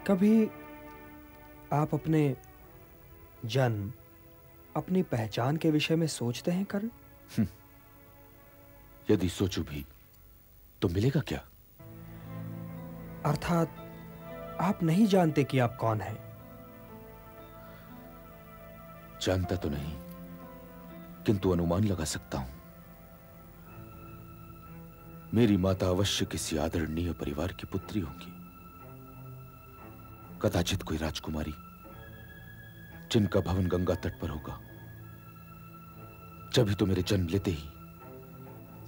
कभी आप अपने जन्म, अपनी पहचान के विषय में सोचते हैं कर्ण? यदि सोचूं भी तो मिलेगा क्या? अर्थात आप नहीं जानते कि आप कौन हैं? जानता तो नहीं, किंतु अनुमान लगा सकता हूं। मेरी माता अवश्य किसी आदरणीय परिवार की पुत्री होंगी। कदाचित कोई राजकुमारी, जिनका भवन गंगा तट पर होगा। जब ही तो मेरे जन्म लेते ही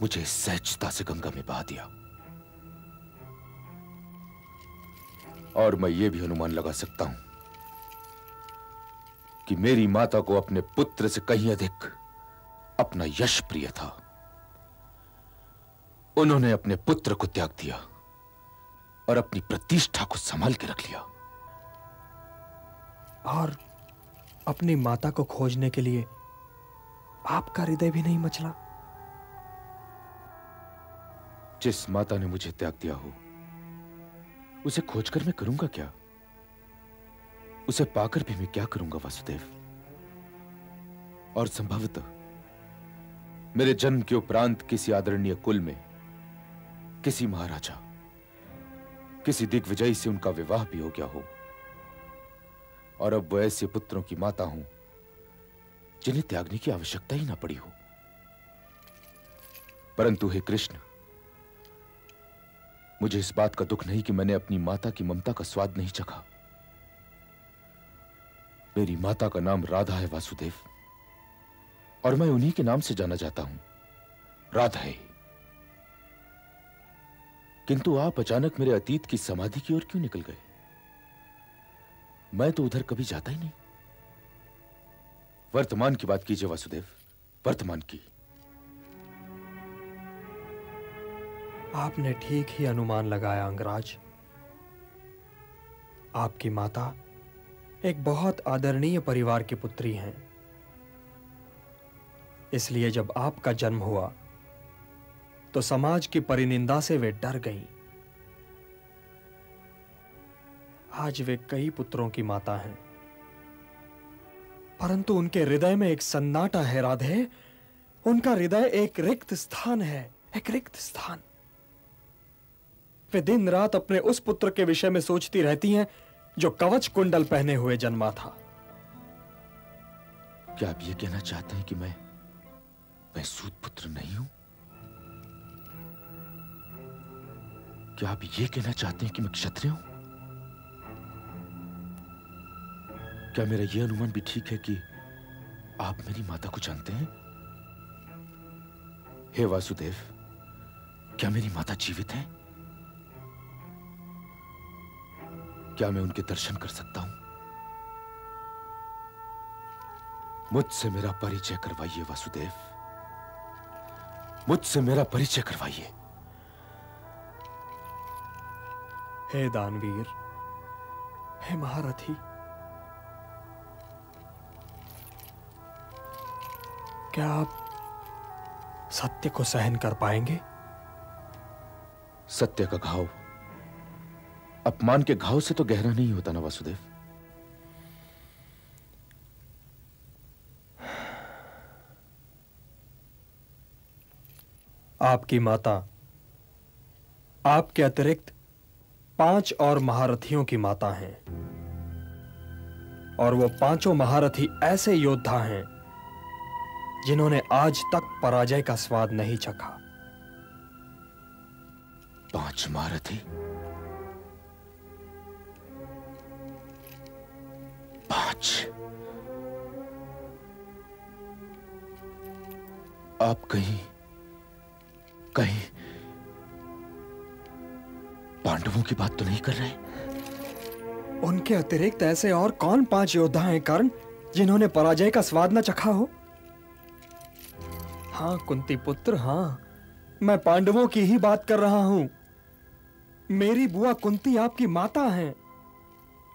मुझे सहजता से गंगा में बहा दिया। और मैं यह भी अनुमान लगा सकता हूं कि मेरी माता को अपने पुत्र से कहीं अधिक अपना यश प्रिय था। उन्होंने अपने पुत्र को त्याग दिया और अपनी प्रतिष्ठा को संभाल के रख लिया। और अपनी माता को खोजने के लिए आपका हृदय भी नहीं मचला? जिस माता ने मुझे त्याग दिया हो, उसे खोजकर मैं करूंगा क्या? उसे पाकर भी मैं क्या करूंगा वासुदेव? और संभवतः मेरे जन्म के उपरांत किसी आदरणीय कुल में किसी महाराजा, किसी दिग्विजयी से उनका विवाह भी हो गया हो, और अब वो ऐसे पुत्रों की माता हूं जिन्हें त्यागने की आवश्यकता ही ना पड़ी हो। परंतु हे कृष्ण, मुझे इस बात का दुख नहीं कि मैंने अपनी माता की ममता का स्वाद नहीं चखा। मेरी माता का नाम राधा है वासुदेव, और मैं उन्हीं के नाम से जाना जाता हूं, राधे। किंतु आप अचानक मेरे अतीत की समाधि की ओर क्यों निकल गए? मैं तो उधर कभी जाता ही नहीं। वर्तमान की बात कीजिए वासुदेव, वर्तमान की। आपने ठीक ही अनुमान लगाया अंगराज। आपकी माता एक बहुत आदरणीय परिवार की पुत्री हैं। इसलिए जब आपका जन्म हुआ तो समाज की परिनिंदा से वे डर गईं। आज वे कई पुत्रों की माता हैं, परंतु उनके हृदय में एक सन्नाटा है राधे। उनका हृदय एक रिक्त स्थान है, एक रिक्त स्थान। वे दिन रात अपने उस पुत्र के विषय में सोचती रहती हैं जो कवच कुंडल पहने हुए जन्मा था। क्या आप ये कहना चाहते हैं कि मैं सूत पुत्र नहीं हूं? क्या आप ये कहना चाहते हैं कि मैं क्षत्रिय हूं? क्या मेरा यह अनुमान भी ठीक है कि आप मेरी माता को जानते हैं? हे वासुदेव, क्या मेरी माता जीवित है? क्या मैं उनके दर्शन कर सकता हूं? मुझसे मेरा परिचय करवाइए वासुदेव, मुझसे मेरा परिचय करवाइए। हे दानवीर, हे महारथी, क्या आप सत्य को सहन कर पाएंगे? सत्य का घाव अपमान के घाव से तो गहरा नहीं होता ना वासुदेव। आपकी माता आपके अतिरिक्त 5 और महारथियों की माता हैं, और वो 5 महारथी ऐसे योद्धा हैं जिन्होंने आज तक पराजय का स्वाद नहीं चखा। 5 महारथी? 5? आप कहीं पांडवों की बात तो नहीं कर रहे? उनके अतिरिक्त ऐसे और कौन 5 योद्धा हैं कर्ण जिन्होंने पराजय का स्वाद न चखा हो? हाँ कुंती पुत्र, हाँ, मैं पांडवों की ही बात कर रहा हूं। मेरी बुआ कुंती आपकी माता हैं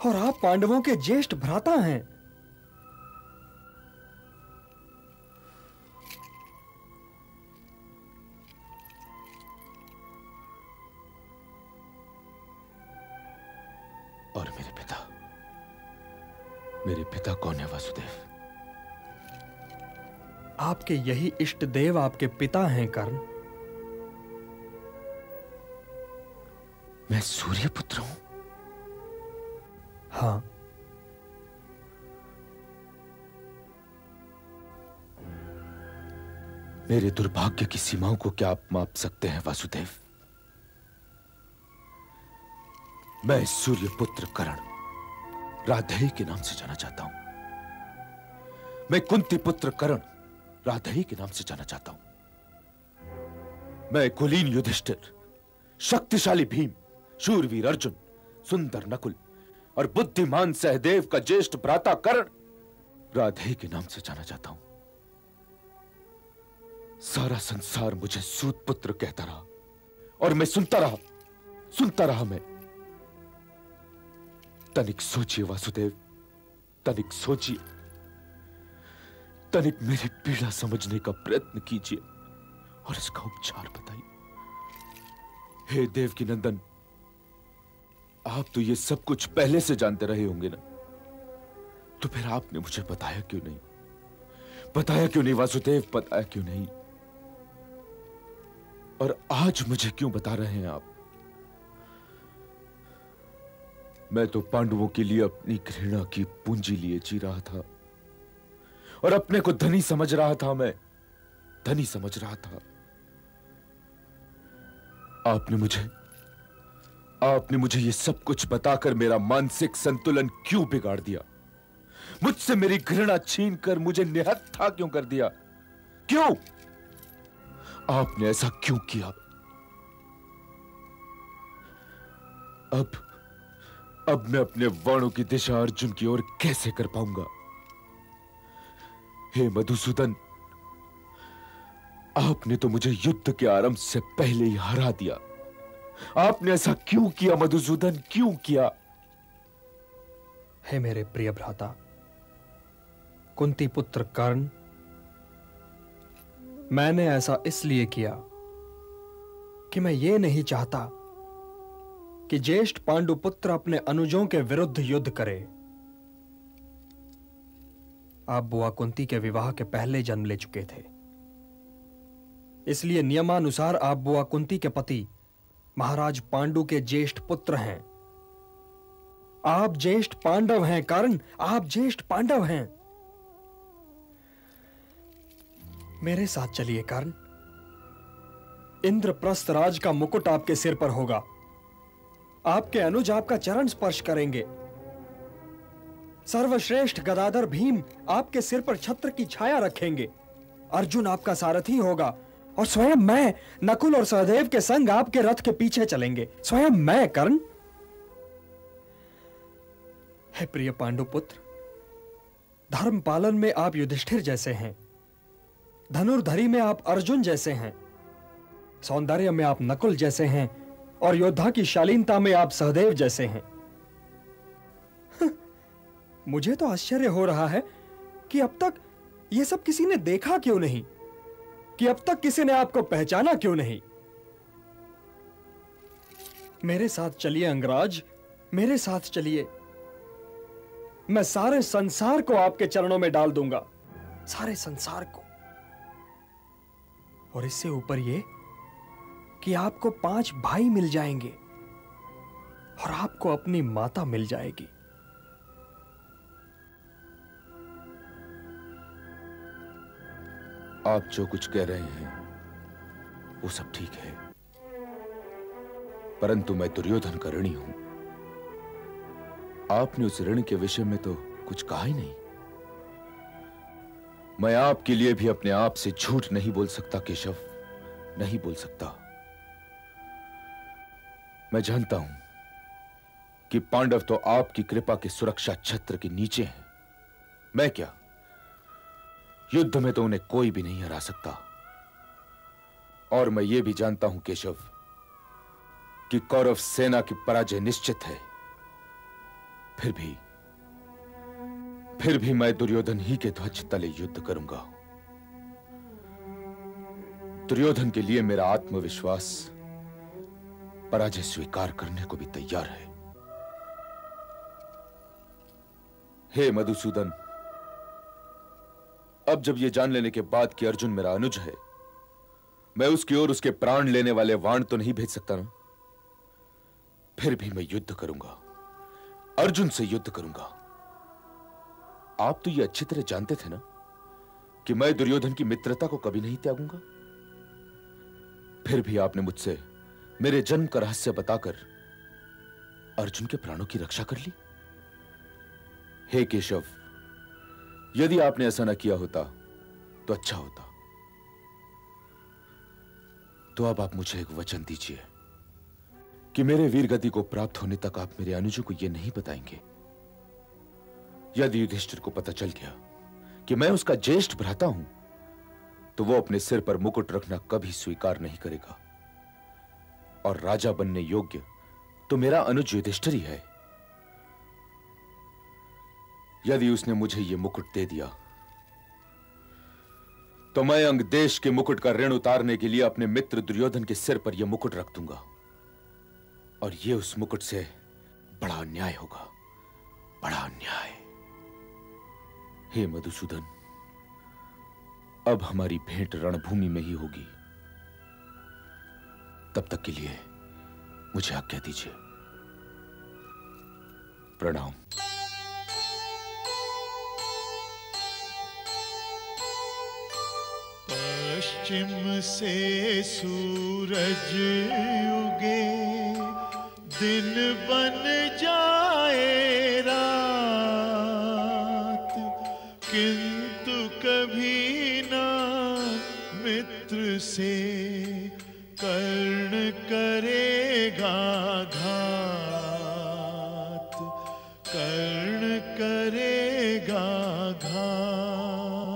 और आप पांडवों के ज्येष्ठ भ्राता हैं। और मेरे पिता मेरे पिता कौन है वासुदेव? आपके यही इष्ट देव आपके पिता हैं कर्ण। मैं सूर्यपुत्र हूं? हां। मेरे दुर्भाग्य की सीमाओं को क्या आप माप सकते हैं वासुदेव? मैं सूर्यपुत्र कर्ण राधेय के नाम से जाना चाहता हूं। मैं कुंती पुत्र कर्ण राधेय के नाम से जाना चाहता हूं। मैं कुलीन युधिष्ठिर, शक्तिशाली भीम, शूरवीर अर्जुन, सुंदर नकुल और बुद्धिमान सहदेव का ज्येष्ठ भ्राता कर्ण राधेय के नाम से जाना चाहता हूं। सारा संसार मुझे सूत पुत्र कहता रहा और मैं सुनता रहा मैं। तनिक सोचिए वासुदेव, तनिक सोचिए, तनिक मेरी पीड़ा समझने का प्रयत्न कीजिए और इसका उपचार बताइए। हे देवकी नंदन, आप तो ये सब कुछ पहले से जानते रहे होंगे ना, तो फिर आपने मुझे बताया क्यों नहीं? बताया क्यों नहीं वासुदेव, बताया क्यों नहीं? और आज मुझे क्यों बता रहे हैं आप? मैं तो पांडवों के लिए अपनी घृणा की पूंजी लिए जी रहा था और अपने को धनी समझ रहा था। मैं धनी समझ रहा था। आपने मुझे ये सब कुछ बताकर मेरा मानसिक संतुलन क्यों बिगाड़ दिया? मुझसे मेरी घृणा छीनकर मुझे निहत्था क्यों कर दिया? क्यों? आपने ऐसा क्यों किया? अब मैं अपने बाणों की दिशा अर्जुन की ओर कैसे कर पाऊंगा? हे मधुसूदन, आपने तो मुझे युद्ध के आरंभ से पहले ही हरा दिया। आपने ऐसा क्यों किया मधुसूदन, क्यों किया? हे मेरे प्रिय भ्राता कुंती पुत्र कर्ण, मैंने ऐसा इसलिए किया कि मैं ये नहीं चाहता कि ज्येष्ठ पांडुपुत्र अपने अनुजों के विरुद्ध युद्ध करे। आप बुआ कुंती के विवाह के पहले जन्म ले चुके थे, इसलिए नियमानुसार आप बुआ कुंती के पति महाराज पांडु के ज्येष्ठ पुत्र हैं। आप ज्येष्ठ पांडव हैं कर्ण, आप ज्येष्ठ पांडव हैं। मेरे साथ चलिए कर्ण। इंद्रप्रस्थ राज का मुकुट आपके सिर पर होगा। आपके अनुज आपका चरण स्पर्श करेंगे। सर्वश्रेष्ठ गदाधर भीम आपके सिर पर छत्र की छाया रखेंगे। अर्जुन आपका सारथी होगा और स्वयं मैं नकुल और सहदेव के संग आपके रथ के पीछे चलेंगे। स्वयं मैं कर्ण। हे प्रिय पांडुपुत्र, धर्म पालन में आप युधिष्ठिर जैसे हैं, धनुर्धरी में आप अर्जुन जैसे हैं, सौंदर्य में आप नकुल जैसे हैं और योद्धा की शालीनता में आप सहदेव जैसे हैं। मुझे तो आश्चर्य हो रहा है कि अब तक यह सब किसी ने देखा क्यों नहीं, कि अब तक किसी ने आपको पहचाना क्यों नहीं। मेरे साथ चलिए अंगराज, मेरे साथ चलिए। मैं सारे संसार को आपके चरणों में डाल दूंगा, सारे संसार को। और इससे ऊपर ये कि आपको 5 भाई मिल जाएंगे और आपको अपनी माता मिल जाएगी। आप जो कुछ कह रहे हैं वो सब ठीक है, परंतु मैं दुर्योधन का ऋणी हूं। आपने उस ऋण के विषय में तो कुछ कहा ही नहीं। मैं आपके लिए भी अपने आप से झूठ नहीं बोल सकता केशव, नहीं बोल सकता। मैं जानता हूं कि पांडव तो आपकी कृपा के सुरक्षा छत्र के नीचे हैं। मैं क्या, युद्ध में तो उन्हें कोई भी नहीं हरा सकता। और मैं यह भी जानता हूं केशव कि कौरव सेना की पराजय निश्चित है। फिर भी मैं दुर्योधन ही के ध्वज तले युद्ध करूंगा। दुर्योधन के लिए मेरा आत्मविश्वास पराजय स्वीकार करने को भी तैयार है। हे मधुसूदन, अब जब यह जान लेने के बाद कि अर्जुन मेरा अनुज है, मैं उसकी ओर उसके प्राण लेने वाले वाण तो नहीं भेज सकता ना। फिर भी मैं युद्ध करूंगा, अर्जुन से युद्ध करूंगा। आप तो यह अच्छी तरह जानते थे ना कि मैं दुर्योधन की मित्रता को कभी नहीं त्यागूंगा। फिर भी आपने मुझसे मेरे जन्म का रहस्य बताकर अर्जुन के प्राणों की रक्षा कर ली। हे केशव, यदि आपने ऐसा न किया होता तो अच्छा होता। तो अब आप मुझे एक वचन दीजिए कि मेरे वीर गति को प्राप्त होने तक आप मेरे अनुजों को यह नहीं बताएंगे। यदि युधिष्ठिर को पता चल गया कि मैं उसका ज्येष्ठ भ्राता हूं, तो वो अपने सिर पर मुकुट रखना कभी स्वीकार नहीं करेगा। और राजा बनने योग्य तो मेरा अनुज युधिष्ठिर ही है। यदि उसने मुझे यह मुकुट दे दिया, तो मैं अंग देश के मुकुट का ऋण उतारने के लिए अपने मित्र दुर्योधन के सिर पर यह मुकुट रख दूंगा। और यह उस मुकुट से बड़ा अन्याय होगा, बड़ा अन्याय। हे मधुसूदन, अब हमारी भेंट रणभूमि में ही होगी। तब तक के लिए मुझे आज्ञा दीजिए। प्रणाम। पश्चिम से सूरज उगे, दिन बन जाए रात, किंतु कभी ना मित्र से कर्ण करेगा घात, कर्ण करेगा घात।